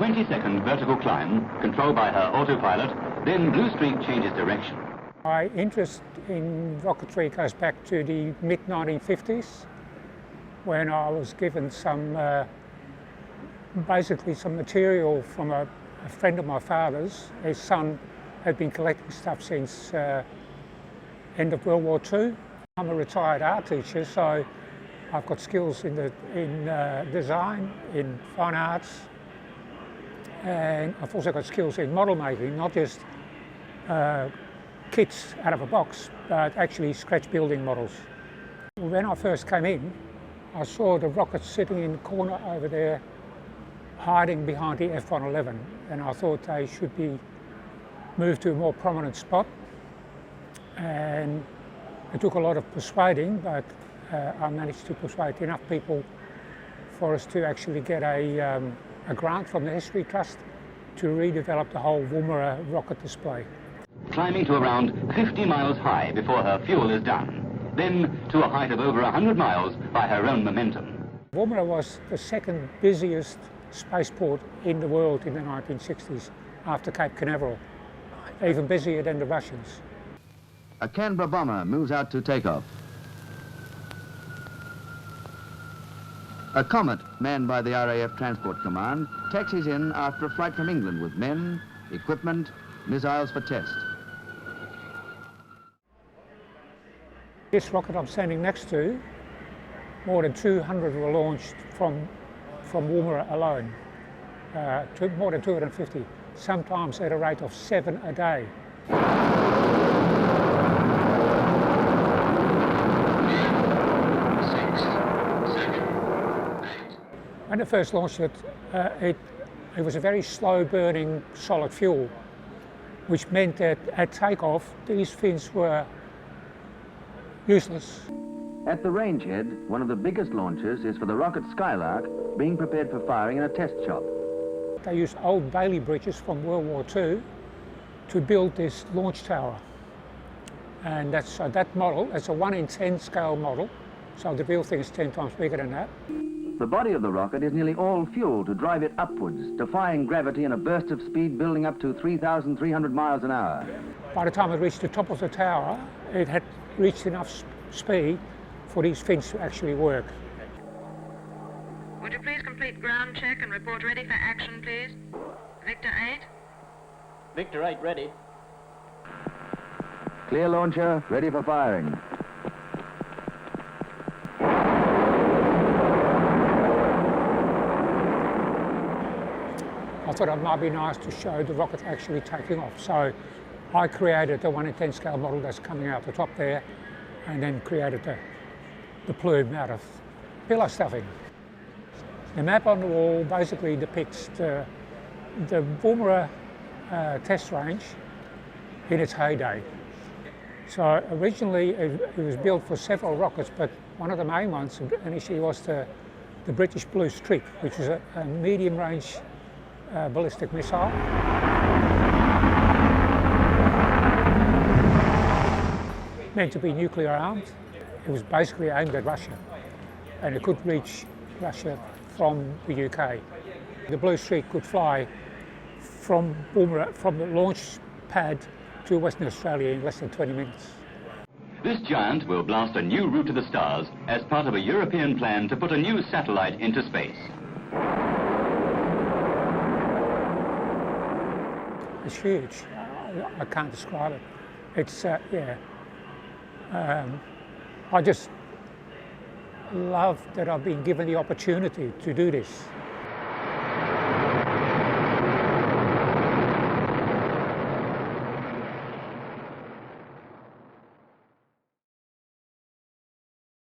20-second vertical climb, controlled by her autopilot, then Blue Streak changes direction. My interest in rocketry goes back to the mid-1950s, when I was given basically some material from a friend of my father's. His son had been collecting stuff since end of World War II. I'm a retired art teacher, so I've got skills in design, in fine arts, and I've also got skills in model making, not just kits out of a box, but actually scratch building models. When I first came in, I saw the rockets sitting in the corner over there, hiding behind the F-111, and I thought they should be moved to a more prominent spot. And it took a lot of persuading, but I managed to persuade enough people for us to actually get a grant from the History Trust to redevelop the whole Woomera rocket display. Climbing to around 50 miles high before her fuel is done, then to a height of over 100 miles by her own momentum. Woomera was the second busiest spaceport in the world in the 1960s, after Cape Canaveral, even busier than the Russians. A Canberra bomber moves out to takeoff. A Comet, manned by the RAF Transport Command, taxis in after a flight from England with men, equipment, missiles for test. This rocket I'm standing next to, more than 200 were launched from Woomera alone, more than 250, sometimes at a rate of 7 a day. When I first launched it, it was a very slow burning solid fuel, which meant that at takeoff these fins were useless. At the range head, one of the biggest launches is for the rocket Skylark, being prepared for firing in a test shop. They used old Bailey bridges from World War II to build this launch tower. And that model, it's a 1 in 10 scale model, so the real thing is 10 times bigger than that. The body of the rocket is nearly all fuel to drive it upwards, defying gravity in a burst of speed building up to 3,300 miles an hour. By the time it reached the top of the tower, it had reached enough speed for these fins to actually work. Would you please complete ground check and report ready for action, please? Victor 8? Victor 8, ready. Clear launcher, ready for firing. I thought it might be nice to show the rocket actually taking off. So I created the 1 in 10 scale model that's coming out the top there, and then created the plume out of pillow stuffing. The map on the wall basically depicts the Woomera test range in its heyday. So originally it was built for several rockets, but one of the main ones initially was the British Blue Streak, which was a medium range ballistic missile. Meant to be nuclear armed. It was basically aimed at Russia, and it could reach Russia from the UK. The Blue Streak could fly from Woomera, from the launch pad to Western Australia in less than 20 minutes. This giant will blast a new route to the stars as part of a European plan to put a new satellite into space. It's huge. I can't describe it. It's, I just love that I've been given the opportunity to do this.